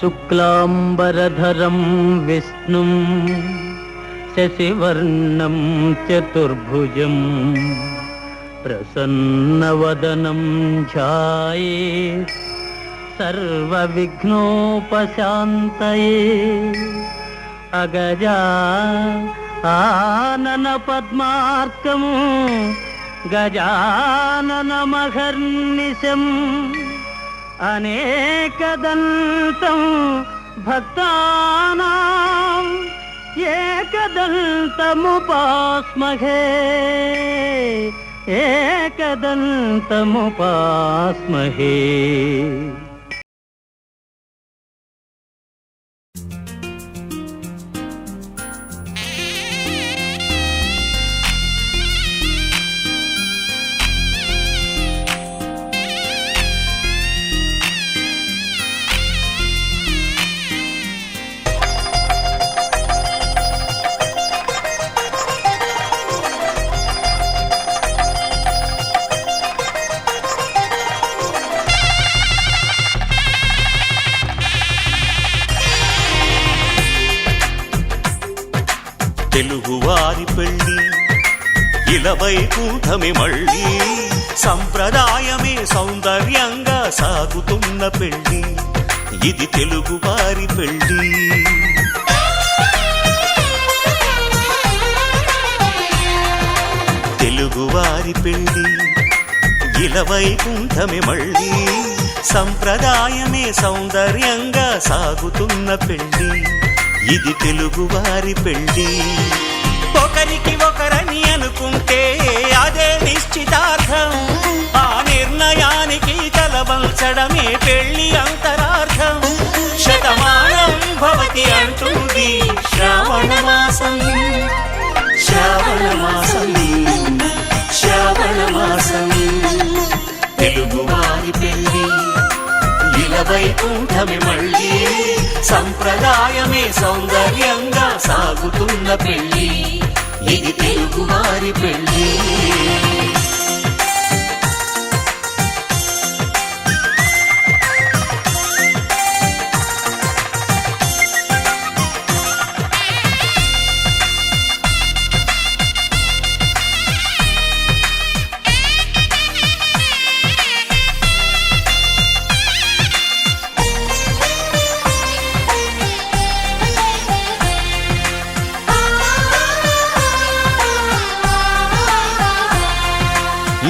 శుక్లాంబరధరం విష్ణుం శశివర్ణం చతుర్భుజం ప్రసన్నవదనం ధ్యాయేత్ సర్వవిఘ్నోపశాంతయే. అగజా ఆనన పద్మార్కము గజాననమహర్నిశం అనేకదంతం భక్తానాం ఏకదంతముపాస్మహే ఏకదంతముపాస్మహే. తెలుగువారి పెళ్ళి ఇలవైకుంఠమి మళ్ళీ సంప్రదాయమే సౌందర్యంగా సాగుతున్న పెళ్ళి ఇది తెలుగువారి పెళ్ళి. తెలుగువారి పెళ్ళి ఇలవైకుంఠమి మళ్ళీ సంప్రదాయమే సౌందర్యంగా సాగుతున్న పెళ్ళి ఇది తెలుగువారి పెళ్ళి. ఒకరికి ఒకరని అనుకుంటే అదే నిశ్చితార్థం, ఆ నిర్ణయానికి తలవంచడమే పెళ్ళి అంతరార్థం. శతమానం భవతి అంటుంది శ్రావణ మాసం, శ్రావణ మాసం, శ్రావణ మాసం. తెలుగువారి పెళ్ళి ఇలవైకుంఠమి మళ్ళీ సంప్రదాయమే సౌందర్యంగా సాగుతున్న పెళ్ళి ఇది తెలుగువారి పెళ్ళి.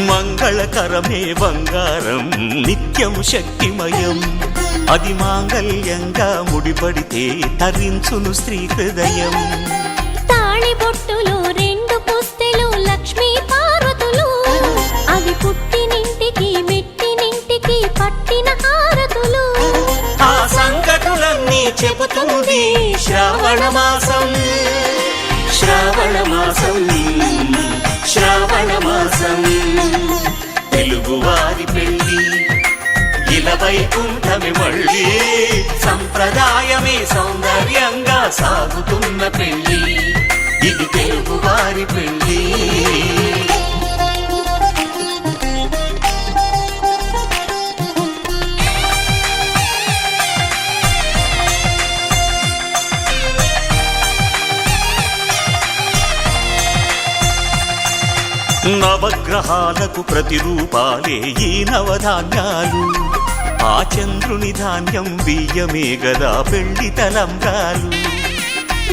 మంగళకరమే బంగారం నిత్యం శక్తిమయం, అది మాంగళ్యంగా ముడిపడితే తరించును స్త్రీ హృదయం. తాళిబొట్టులో రెండు పుస్తెలు లక్ష్మీ పార్వతులు, అవి పుట్టినింటికి మెట్టినింటికి పట్టిన హారతులు. ఆ సంగతులన్నీ చెబుతుంది శ్రావణ మాసం, శ్రావణ మాసం, శ్రావణ మాసం. తెలుగువారి పెళ్ళి ఇలవైకుంఠమి మళ్ళీ సంప్రదాయమే సౌందర్యంగా సాగుతున్న పెళ్ళి ఇది తెలుగువారి పెళ్ళి. నవగ్రహాలకు ప్రతిరూపాలే ఈ నవధాన్యాలు, ఆ చంద్రుని ధాన్యం బియ్యమే గదా పెళ్లి తలంబ్రాలు.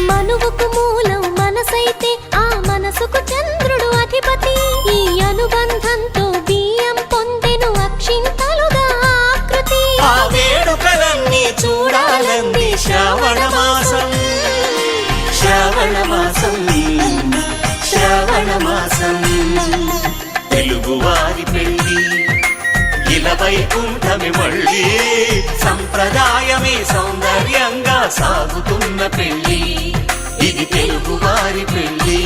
మనువుకు మూలం మనసైతే ఆ మనసుకు చంద్రుడు అధిపతి, ఈ అనుబంధంతో బియ్యం పొందెను అక్షింతలుగా ఆకృతి. ఆ వేడుకలన్నీ చూడాలంది శ్రావణ మాసం, శ్రావణ మాసం, శ్రావణ మాసం. తెలుగువారి పెళ్ళి ఇలవైకుంఠమి మళ్ళీ సంప్రదాయమే సౌందర్యంగా సాగుతున్న పెళ్ళి ఇది తెలుగువారి పెళ్ళి.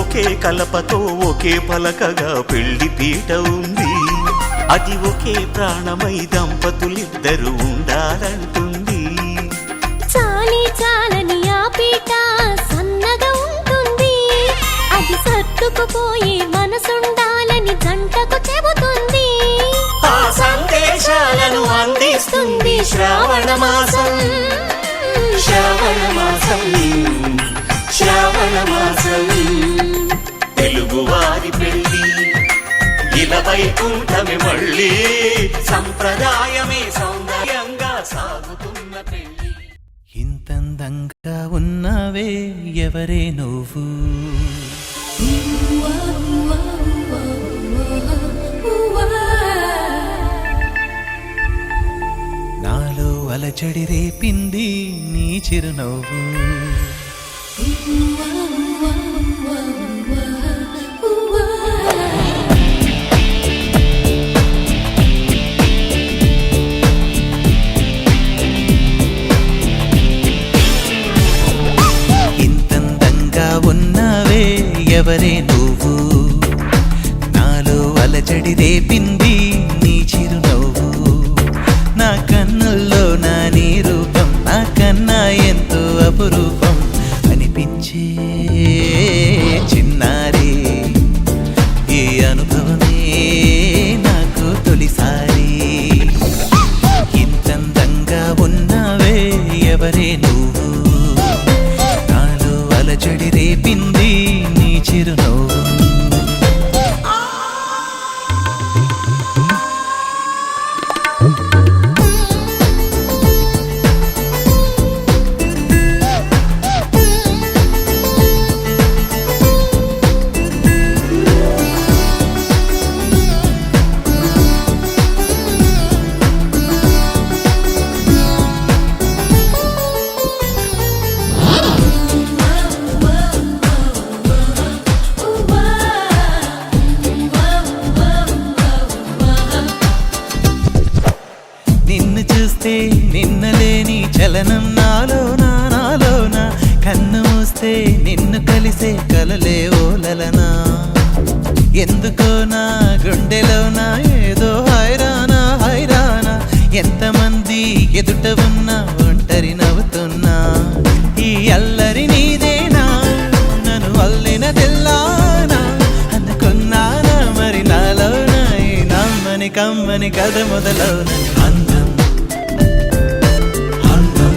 ఒకే కలపతో ఒకే పలకగా పెళ్లి పీట ఉంది. అది ఒకే ప్రాణమై దంపతులిద్దరు ఉండాలంటుంది. చాలి చాలని ఆ పీట సన్నగా ఉంటుంది. అది సర్దుకుపోయే మనసుండాలని జంటకు చెబుతుంది. ఆ సందేశాలను అందిస్తుంది శ్రావణ మాసం. శ్రావణ మాసం, శ్రావణ మాసం. తెలుగువారి పెళ్లి ఇలా వైకుంఠమే మళ్ళీ, సంప్రదాయమే సౌందర్యంగా సాగుతున్న పెళ్లి. ఇంతందంగా ఉన్నావే ఎవరే నువ్వు, నాలో అలచడి రేపింది నీ చిరునవ్వు. ఇంతందంగా ఉన్నావే ఎవరే నువ్వు, నాలో అలచడి రేపింది నీ చిరునవ్వు. నా కన్నుల్లో నా నీ రూపం నాకన్నా ఎంతో అపురూపం అనిపించే చిన్నారి. ఈ అనుభవమే నాకు తొలిసారి. ఇంతందంగా ఉన్నావే ఎవరే నువ్వు, నాలో అలచడి రేపింది నీ చిరునవ్వు. నిన్ను చూస్తే నిన్నలేని చలనం నాలోన, కన్ను మూస్తే నిన్ను కలిసే కలలే ఓలలనా. ఎందుకో నా గుండెలోన ఏదో హైరానా హైరానా. ఎంతమంది ఎదుట ఉన్నా ఒంటరి నవ్వుతున్నా. ఈ అల్లరి నీదేనా నన్ను అల్లిన తెల్లానా అనుకున్నానా మరి నాలోన ఈ నమ్మని కమ్మని కథ మొదలవున. అందం అందం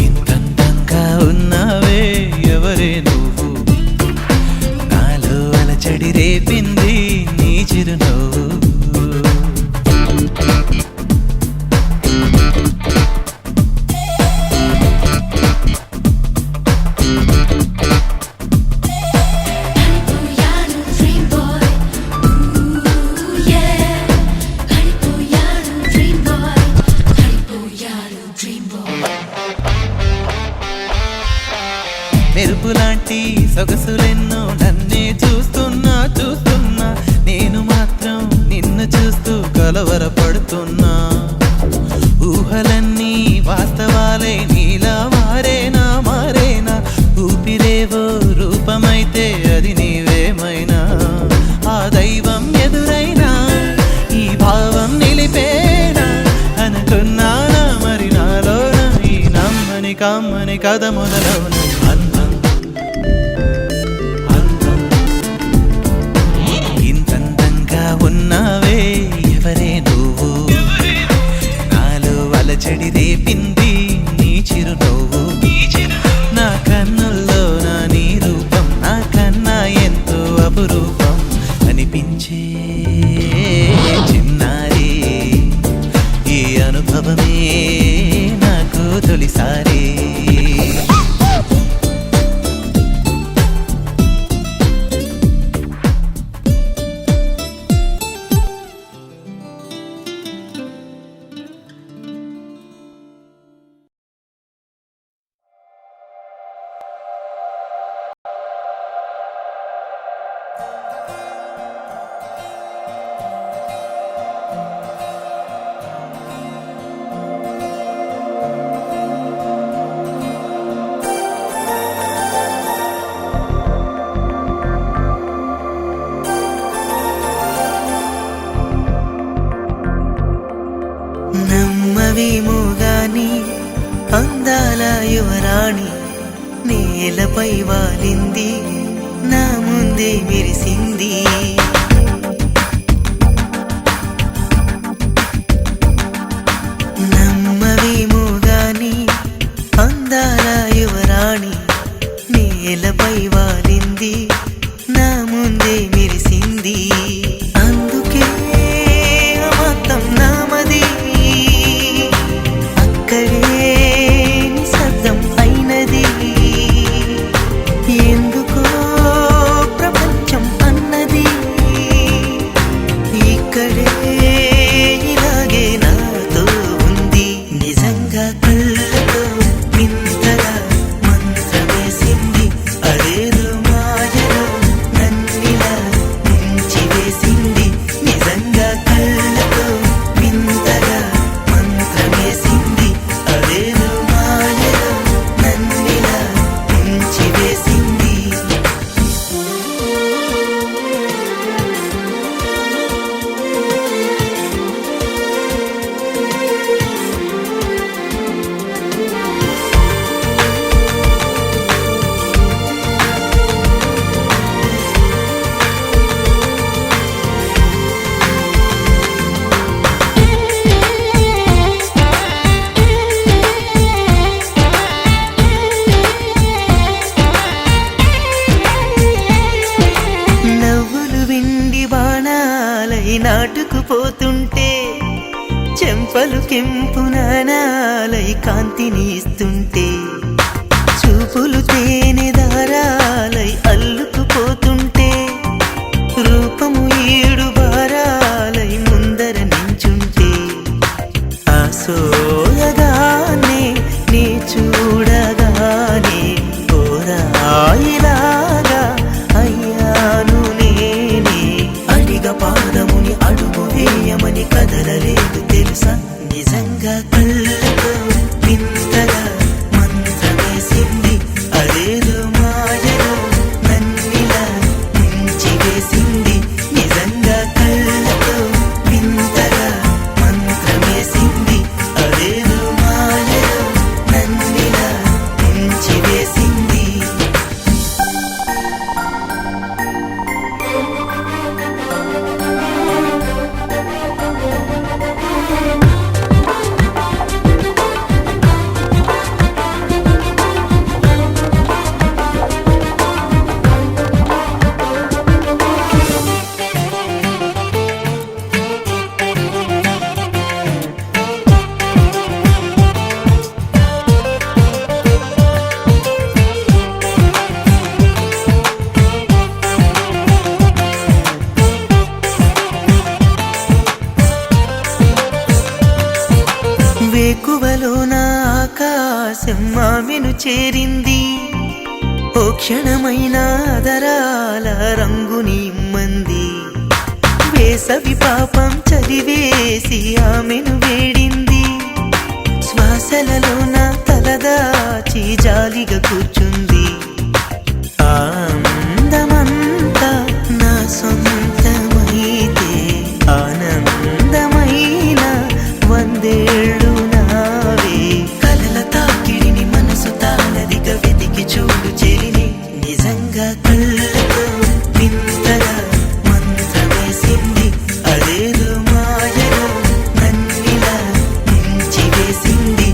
ఇంతందంగా ఉన్నావే ఎవరే నువ్వు, నాలో అలచడి రేపింది నీ చిరునవ్వు. మెరుపులాంటి సొగసులెన్నో నన్నే చూస్తున్నా చూస్తున్నా. నేను మాత్రం నిన్ను చూస్తూ కలవరపడుతున్నా. ఊహలన్నీ వాస్తవాలే నీలా మారేనా మారేనా. ఊపిరేవో రూపమైతే అది నీవేమైనా. ఆ దైవం ఎదురైనా ఈ భావం నిలిపేనా అనుకున్నానా మరి నాలోన ఈ నమ్మని కమ్మని కథ మొదలవున. అందం అందం ఇంతందంగా ఉన్నావే ఎవరే నువ్వు, నాలో అలచడి రేపింది నీ చిరునవ్వు. నా కన్నుల్లో నా నీ రూపం నాకన్నా ఎంతో అపురూపం అనిపించే చిన్నారి. ఈ అనుభవమే నాకు తొలిసారి. యువరాణి నేలపై వాలింది నా ముందే మెరిసింది నమ్మవేమో గాని అందాల యువరాణి నేలపై వాలింది నా ముందే మెరిసింది అందుకే మొత్తం నామది అక్కడే నిశ్శబ్దం అయినది ఎందుకో ప్రపంచం అన్నది ఇక్కడే ఇలాగే నాతో ఉంది నిజంగా కళ్ళతో వింతగా మంత్రమేసింది అదేదో మాయలో నన్నిలా ముంచివేసింది నిజంగా కళ్ళతో వింతగా మంత్రమేసింది అదేదో మాయలో నన్నిలా ముంచివేసింది నవ్వులు వెండి బాణాలై నాటుకుపోతుంటే చెంపలు కెంపు నాణాలై కాంతిని ఇస్తుంటే చూపులు తేనె దారాలై అల్లుకుపోతుంటే రూపము ఏడు బారాలై ముందర నించుంటే ఆసోయగానే నీ చూడగానే ఓరాయిలాగా అయ్యాను నేనే అడిగ పాదముని అడుగు వేయమని కదలలేదు తెలుసా నిజంగా కళ్ళతో వింతగా మంత్రమేసింది అదేదో మాయలో నన్నిలా ముంచివేసింది నిజంగా కళ్ళతో వింతగా మంత్రమేసింది అదేదో మాయలో నన్నిలా ముంచివేసింది వేకువలో నా ఆకాశం ఆమెను చేరింది ఓ క్షణమైన ఆదరాల రంగుని ఇమ్మంది వేసవి పాపం చదివేసి ఆమెను వేడింది శ్వాసలలో నా తలదాచి జాలిగా కూర్చుంది ఆ అందమంతా నా సొంతమైతే ఆనందమైన వందేళ్ళు నావే కలల తాకిడిని మనసు తానదిగా వెతికి చూడు చెలిని నిజంగా కళ్ళతో వింతగా మంత్రమేసింది అదేదో మాయలో నన్నిలా ముంచివేసింది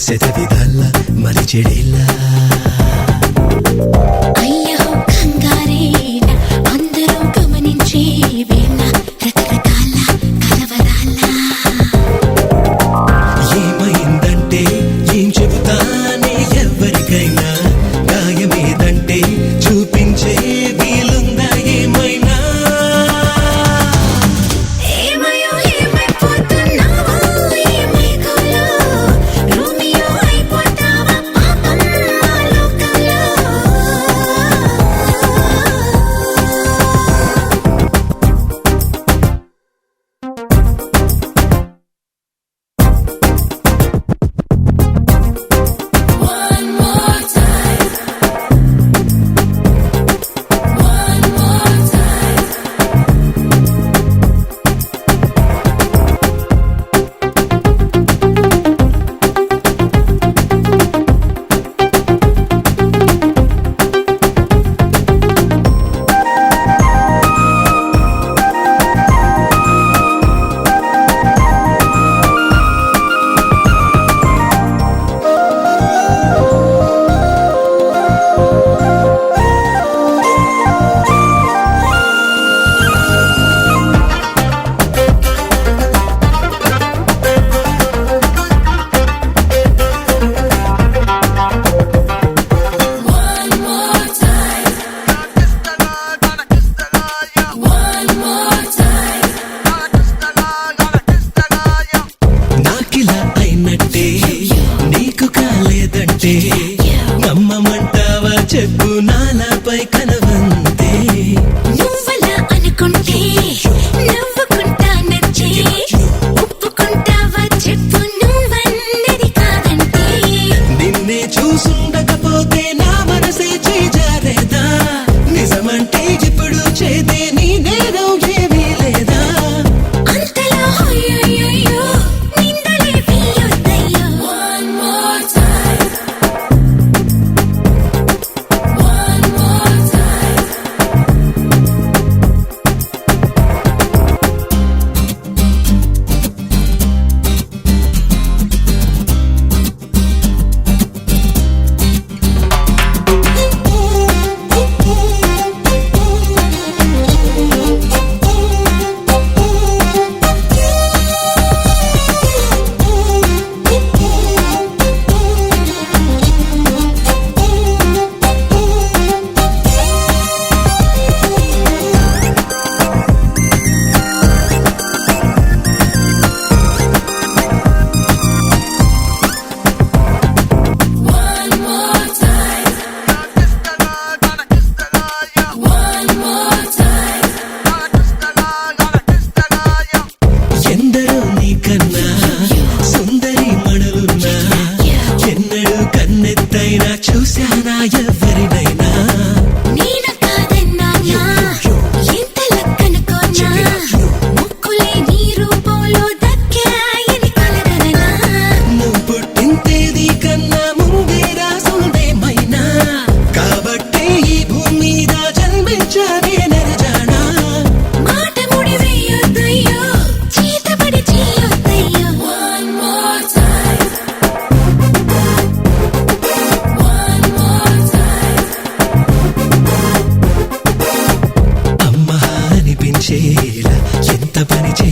శతవిధాల మరిచెడిలా అయ్యో కంగారేల అంద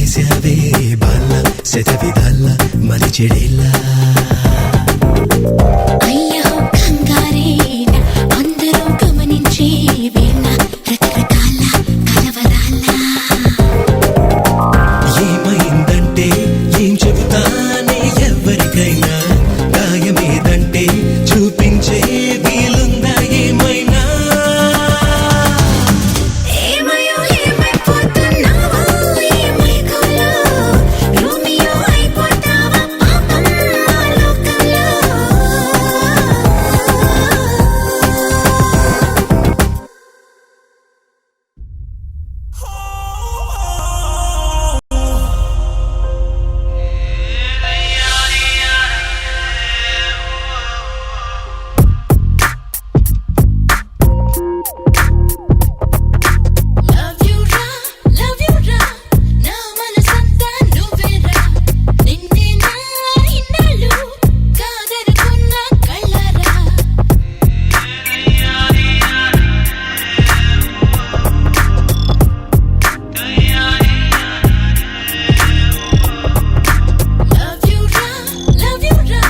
చేసావే బాల శతవిధాల మరి చెడేలా అయ్యో కంగారేన అందరూ గమనించే వేళ రకరకాల కలవరాల ఏమైందంటే ఏం చెబుతానే ఎవరికైనా గాయమేదంటే చూపించే వీలుందా ఏమైనా ఏమయ్యో ఏమైపోతున్నావా ఏమైకోలో రోమియో అయిపోతావా పాపం ఆ లోకంలో లవ్ యు రా నా మనసంతా నువ్వేరా నిన్నే నా ఇన్నాళ్ళు కాదనుకున్న కళ్ళరా లవ్ యు రా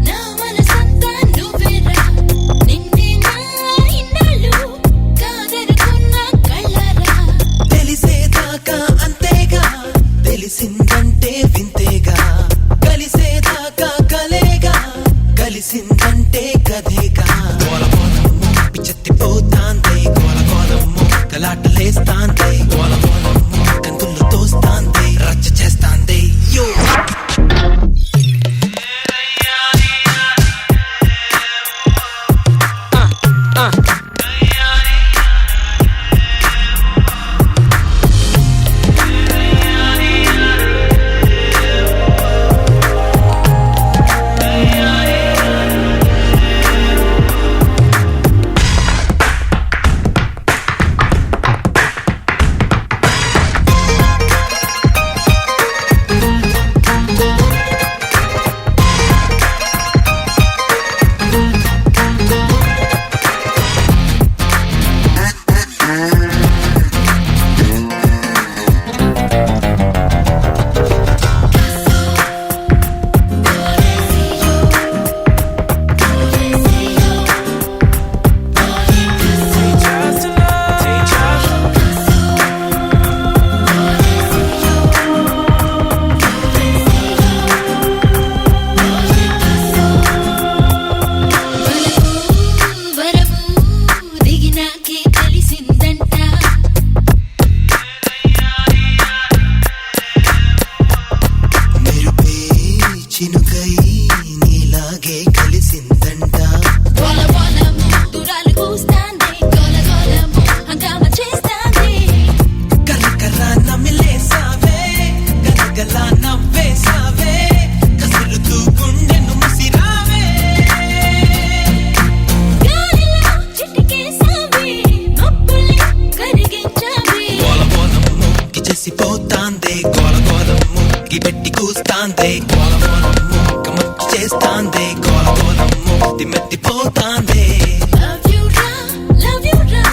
నా మనసంతా నువ్వేరా నిన్నే నా ఇన్నాళ్ళు కాదనుకున్న కళ్ళరా తెలిసేదాకా అంతేగా తెలిసిందంటే వింతేగా కలిసేదాకా కలేగా కలిసిందంటే కథేగా గోలగోలమ్ము పిచ్చెత్తిపోతాందే గోలగోలమ్ము గలాటలేస్తాందే గోలగోలమ్ము కంతుల్లో తోస్తాందే రచ్చ చేస్తాందే యో వరము దిగినాకే తెలిసిందంట మెరుపే చినుకై నీలాగే కలిసిందంట గోలగోలము దురాలు కూస్తాందే గోలగోలము హంగామా చేస్తాందే కర్ర కర్ర నమిలేసావే గలగల నవ్వేసావే కసురుతూ గుండెను ముసిరావే గాలిలో చిటికేసావే మబ్బుల్ని కరిగించావే గోలగోలమ్ముకి చేసిపోతాందే గోలగోలమ్ముకి పెట్టి కూస్తాందే గోలగోలమ్ము కమర్చి చేస్తాందే గోలగోలమ్ము తిమ్మెత్తిపోతాందే లవ్ యు రా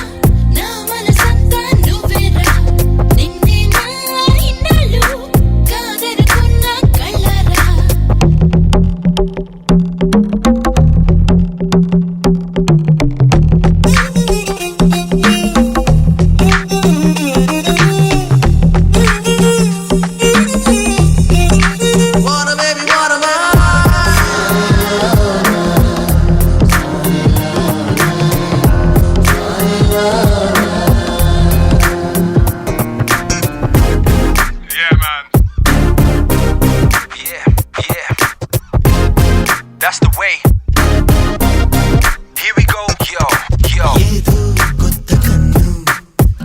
నా మనసంతా నువ్వేరా నిన్నే నా ఇన్నాళ్ళు కాదనుకున్న కళ్ళరా Wanna baby, wanna Yeah, man. Yeah. That's the way. Here we go, yo. ఏదో కొత్త కన్ను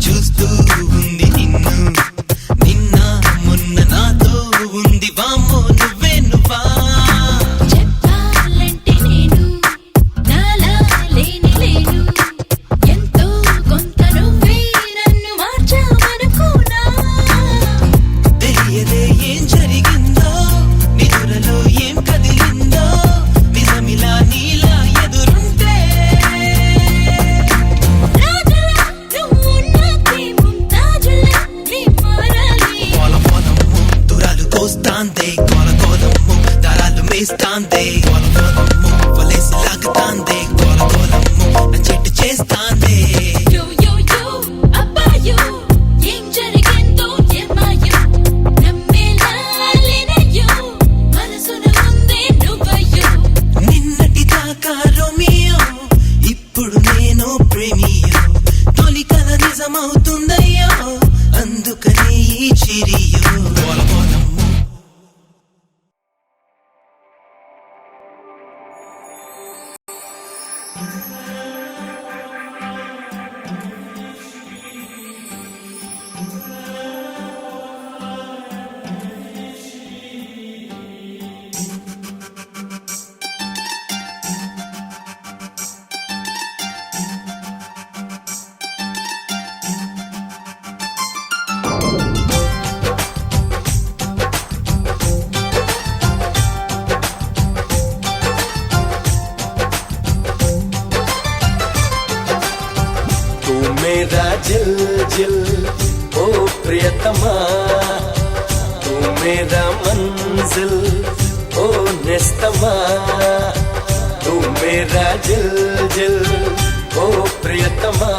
చూస్తూ ఉంది నిన్ను నిన్న మొన్న నాతో ఉంది వామ్మో నువ్వే నువ్వా చెప్పాలంటే నేను నాలా లేని లేను ఎంతో కొంత నువ్వే నన్ను మార్చావనుకున్నా తెలియదే ఏం జరిగిందో నిదురలో ఏం కదిలిందో నిజమిలా నీలా ఎదురుంటే రాజులా నువ్వు నాకే ముంతాజులా నీ మారాలి పొలమొనమ్ము చేస్తాందే కోల కోలమ్ము దారాలు మేస్తాందే కోల కోలమ్ము వలేసి లాగుతాందే కోల కోలమ్ము నా చెట్టు చేస్తాందే యో యో యో అబ్బాయో ఏం జరిగిందో ఏమాయో నమ్మేలా లేనయ్యో మనసున ఉందే నువ్వయ్యో నిన్నటి దాకా రోమియో ఇప్పుడు నేను ప్రేమియో తొలి కల నిజమవుతుందయ్యో అందుకనే ఈ చిరియో కోల కోలమ్ము तू मेरा जिल जिल ओ प्रियतमा तू मेरा मंजिल ओ निस्तमा तू मेरा जिल जिल ओ प्रियतमा